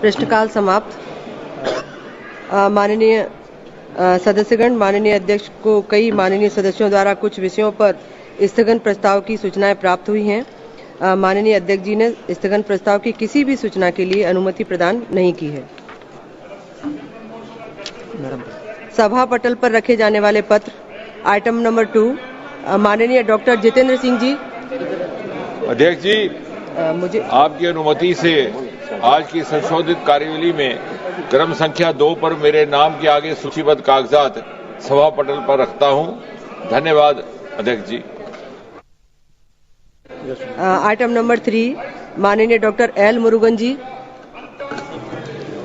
प्रश्नकाल समाप्त। माननीय सदस्यगण, माननीय अध्यक्ष को कई माननीय सदस्यों द्वारा कुछ विषयों पर स्थगन प्रस्ताव की सूचनाएं प्राप्त हुई हैं। माननीय अध्यक्ष जी ने स्थगन प्रस्ताव की किसी भी सूचना के लिए अनुमति प्रदान नहीं की है। सभा पटल पर रखे जाने वाले पत्र आइटम नंबर 2, माननीय डॉक्टर जितेंद्र सिंह जी। अध्यक्ष जी, मुझे आपकी अनुमति से आज की संशोधित कार्यवली में क्रम संख्या 2 पर मेरे नाम के आगे सूचीबद्ध कागजात सभा पटल पर रखता हूं। धन्यवाद अध्यक्ष जी। आइटम नंबर 3, माननीय doctor L Murugan ji.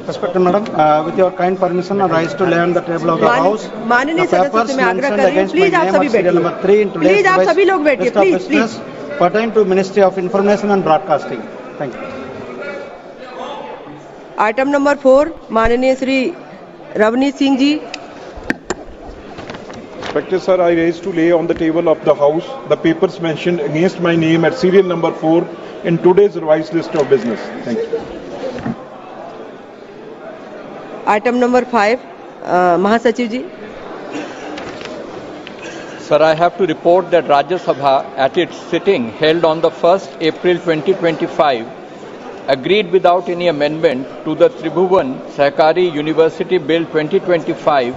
Respected Madam, with your kind permission, I rise to lay on the table of the House. माननीय सदस्यों से मैं आग्रह कर रही हूँ, प्लीज आप सभी बैठिए। प्लीज आप सभी लोग बैठिए, please. Pertain to Ministry of Information and Broadcasting. Thank you. Item number 4, माननीय Shri Ravneet Singh ji. Respected sir, I raise to lay on the table of the House the papers mentioned against my name at serial number 4 in today's revised list of business. Thank you. Item number 5, महासचिव जी। Sir, I have to report that Rajya Sabha at its sitting held on the 1st April 2025 agreed without any amendment to the Tribhuvan Sahakari University Bill 2025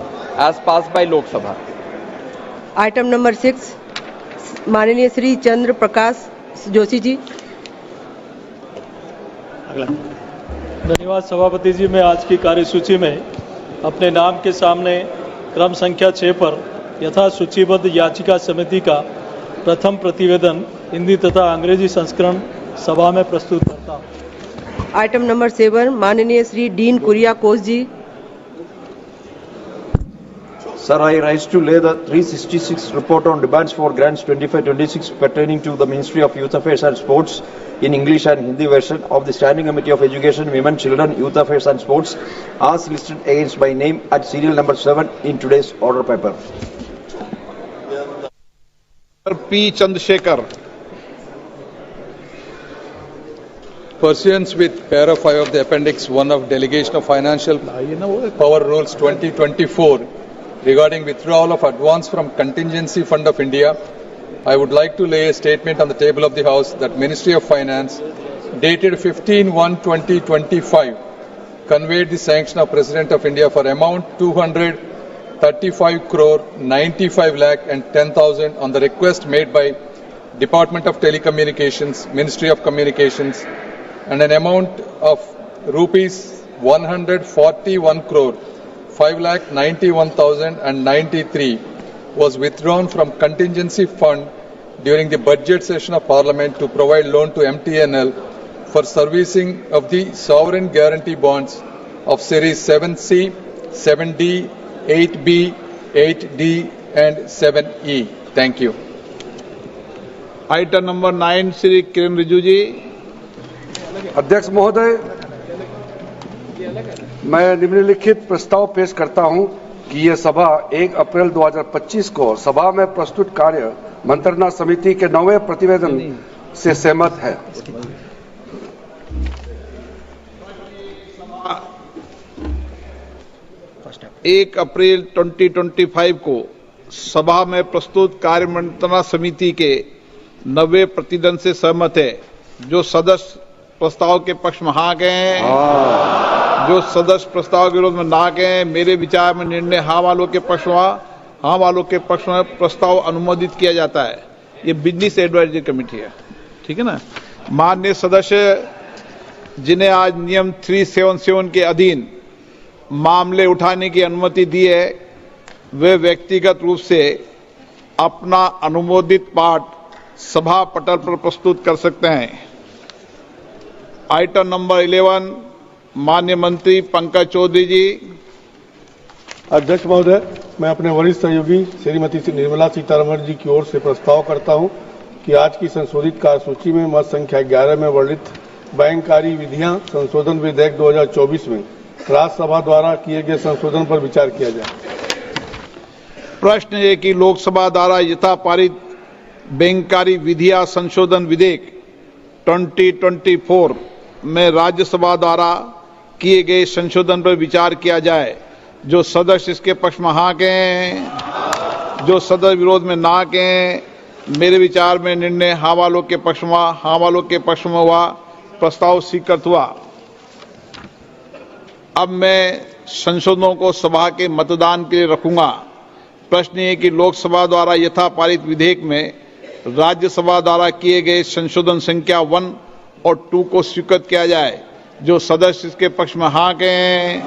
as passed by Lok Sabha. Item number 6, माननीय श्री चंद्र प्रकाश जोशी जी। धन्यवाद सभापति जी। मैं आज की कार्यसूची में अपने नाम के सामने क्रम संख्या 6 पर यथा सूचीबद्ध याचिका समिति का प्रथम प्रतिवेदन हिंदी तथा अंग्रेजी संस्करण सभा में प्रस्तुत करता हूँ। आइटम नंबर 7, माननीय Shri Dean Kuriakose ji. Sir, I rise to lay the 366 report on demands for grants 25-26 pertaining to the Ministry of Youth Affairs and Sports in English and Hindi version of the Standing Committee of Education, Women, Children, Youth Affairs and Sports as listed against my name at serial number 7 in today's order paper. P. Chandrasekhar. Pursuant with para 5 of the Appendix 1 of Delegation of Financial Power Rules 2024 regarding withdrawal of advance from Contingency Fund of India, I would like to lay a statement on the table of the House that Ministry of Finance dated 15/1/2025 conveyed the sanction of President of India for amount 235 crore 95 lakh and 10,000 on the request made by Department of Telecommunications, Ministry of Communications, and an amount of rupees 141 crore 5,91,093 was withdrawn from contingency fund during the budget session of Parliament to provide loan to MTNL for servicing of the sovereign guarantee bonds of series 7C, 7D, 8B, 8D and 7E. Thank you. Item number 9, Shri Kiren Rijiju ji. अध्यक्ष महोदय, मैं निम्नलिखित प्रस्ताव पेश करता हूं कि यह सभा 1 अप्रैल 2025 को सभा में प्रस्तुत कार्य मंत्रणा समिति के 9वें प्रतिवेदन से सहमत है। 1 अप्रैल 2025 को सभा में प्रस्तुत कार्य मंत्रणा समिति के 9वें प्रतिवेदन से सहमत है। जो सदस्य प्रस्ताव के पक्ष में हाँ गए हैं, जो सदस्य प्रस्ताव के विरोध में ना गए, मेरे विचार में निर्णय हाँ वालों के पक्ष में, हाँ वालों के पक्ष में प्रस्ताव अनुमोदित किया जाता है। ये बिजनेस एडवाइजरी कमेटी है, ठीक है ना। माननीय सदस्य जिन्हें आज नियम 377 के अधीन मामले उठाने की अनुमति दी है, वे व्यक्तिगत रूप से अपना अनुमोदित पाठ सभा पटल पर प्रस्तुत कर सकते हैं। आइटम नंबर 11, माननीय मंत्री पंकज चौधरी जी। अध्यक्ष महोदय, मैं अपने वरिष्ठ सहयोगी श्रीमती निर्मला सीतारमण जी की ओर से प्रस्ताव करता हूं कि आज की संशोधित कार्यसूची में मत संख्या 11 में वर्णित बैंककारी विधियां संशोधन विधेयक 2024 में राज्यसभा द्वारा किए गए संशोधन पर विचार किया जाए। प्रश्न है कि लोकसभा द्वारा यथा पारित बैंककारी विधियां संशोधन विधेयक 2024 में राज्यसभा द्वारा किए गए संशोधन पर विचार किया जाए। जो सदस्य इसके पक्ष में हाँ कहें, जो सदस्य विरोध में ना कहें। मेरे विचार में निर्णय हाँ वालों के पक्ष में हुआ। प्रस्ताव स्वीकृत हुआ। अब मैं संशोधनों को सभा के मतदान के लिए रखूंगा। प्रश्न ये कि लोकसभा द्वारा यथा पारित विधेयक में राज्यसभा द्वारा किए गए संशोधन संख्या 1 और 2 को स्वीकृत किया जाए। जो सदस्य इसके पक्ष में हाँ कहें,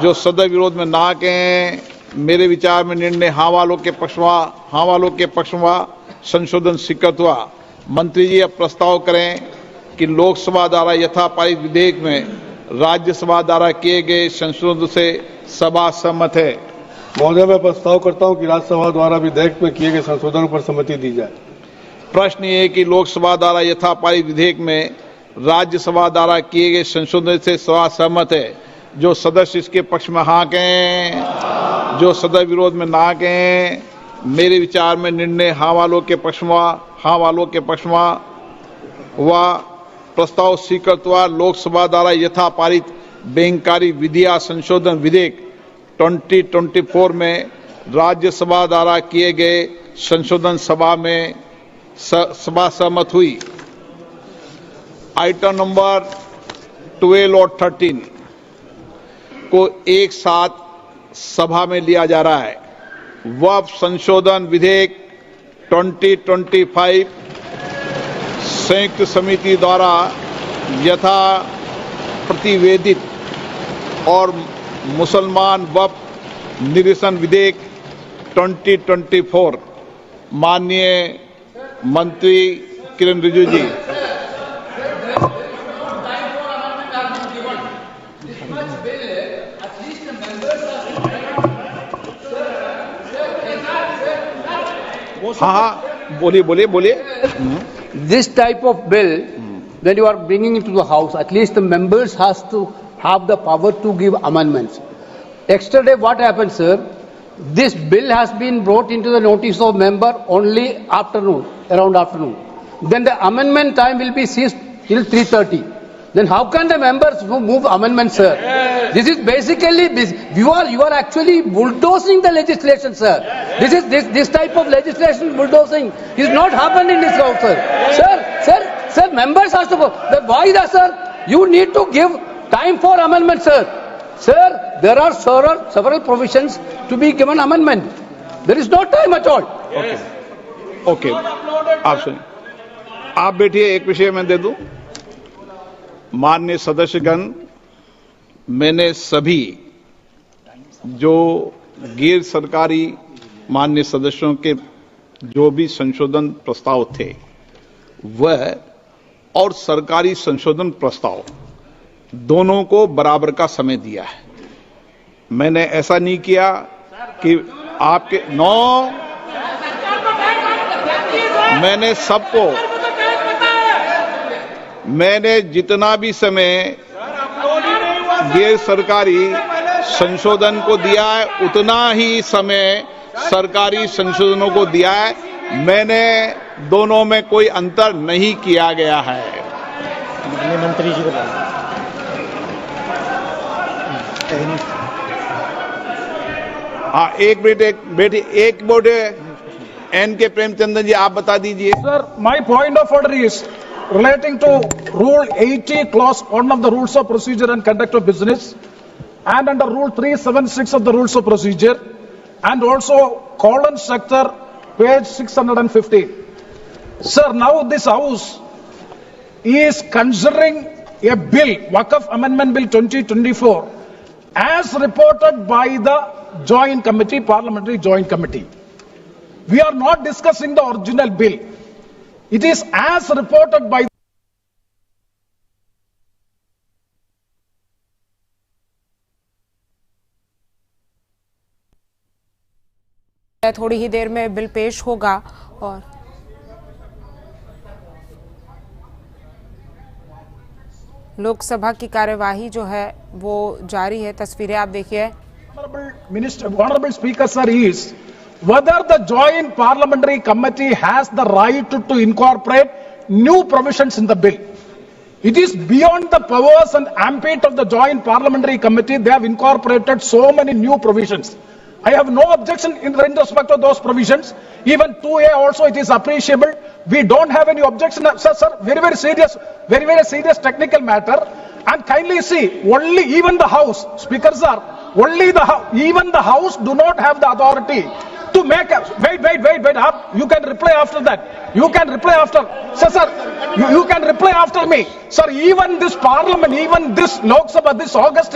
जो सदस्य विरोध में ना कहें। मेरे विचार में निर्णय हाँ वालों के पक्ष में संशोधन स्वीकृत हुआ। मंत्री जी अब प्रस्ताव करें कि लोकसभा द्वारा यथा पारित विधेयक में राज्यसभा द्वारा किए गए संशोधन से सभा सहमत है। महोदय, मैं प्रस्ताव करता हूं कि राज्यसभा द्वारा विधेयक में किए गए संशोधनों पर सहमति दी जाए। प्रश्न ये है कि लोकसभा द्वारा यथा पारित विधेयक में राज्यसभा द्वारा किए गए संशोधन से सभा सहमत है। जो सदस्य इसके पक्ष में हाँ कहें, जो सदस्य विरोध में ना कहें। मेरे विचार में निर्णय हाँ वालों के पक्ष में हुआ। प्रस्ताव स्वीकृत हुआ। लोकसभा द्वारा यथा पारित बैंककारी विधियां संशोधन विधेयक 2024 में राज्यसभा द्वारा किए गए संशोधन सभा सहमत हुई। आइटम नंबर 12 और 13 को एक साथ सभा में लिया जा रहा है। वक्फ संशोधन विधेयक 2025 संयुक्त समिति द्वारा यथा प्रतिवेदित और मुसलमान वक्फ निरसन विधेयक 2024। माननीय मंत्री किरण रिजिजू जी। हाँ, बोलिए। This type of bill, when you are bringing it to the House, at least the members has to have the power to give amendments. Yesterday, what happened, sir? This bill has been brought into the notice of member only around afternoon. Then the amendment time will be ceased till 3:30. Then how can the members move amendments, sir? This is basically you are actually bulldozing the legislation, sir. This type of legislation bulldozing is not happened in this house, sir. Sir, members has to go. Why that, sir? You need to give time for amendment, sir. Sir, there are several provisions to be given amendment. There is no time at all. Okay. आप सुनिए। आप बैठिए, एक विषय मैं दे दूं। माननीय सदस्यगण, मैंने सभी जो गैर सरकारी माननीय सदस्यों के जो भी संशोधन प्रस्ताव थे वह और सरकारी संशोधन प्रस्ताव दोनों को बराबर का समय दिया है। मैंने ऐसा नहीं किया कि आपके मैंने जितना भी समय गैर सरकारी संशोधन को दिया है उतना ही समय सरकारी संशोधनों को दिया है। मैंने दोनों में कोई अंतर नहीं किया गया है। मंत्री जी को हाँ, एक मिनट एन के प्रेमचंद्रन जी, आप बता दीजिए। Sir, my point of order is relating to Rule 80, Clause 1 of the Rules of Procedure and Conduct of Business, and under Rule 376 of the Rules of Procedure, and also colon sector, page 615. Sir, now this House is considering a bill, Waqf Amendment Bill 2024, as reported by the Joint Committee, Parliamentary Joint Committee. We are not discussing the original bill. It is as reported by थोड़ी ही देर में bill पेश होगा और लोकसभा की कार्यवाही जो है वो जारी है। तस्वीरें आप देखिए। Honorable Speaker, sir, is whether the Joint Parliamentary Committee has the right to incorporate new provisions in the bill. It is beyond the powers and ambit of the Joint Parliamentary Committee. They have incorporated so many new provisions. I have no objection in respect of those provisions. Even 2A also it is appreciable. We don't have any objection. Sir, very serious technical matter. And kindly see, only even the House, Speaker sir, even the House do not have the authority to make wait. You can reply after that. You can reply after. Sir, you can reply after me. Sir, even this Parliament, even this Lok Sabha, this August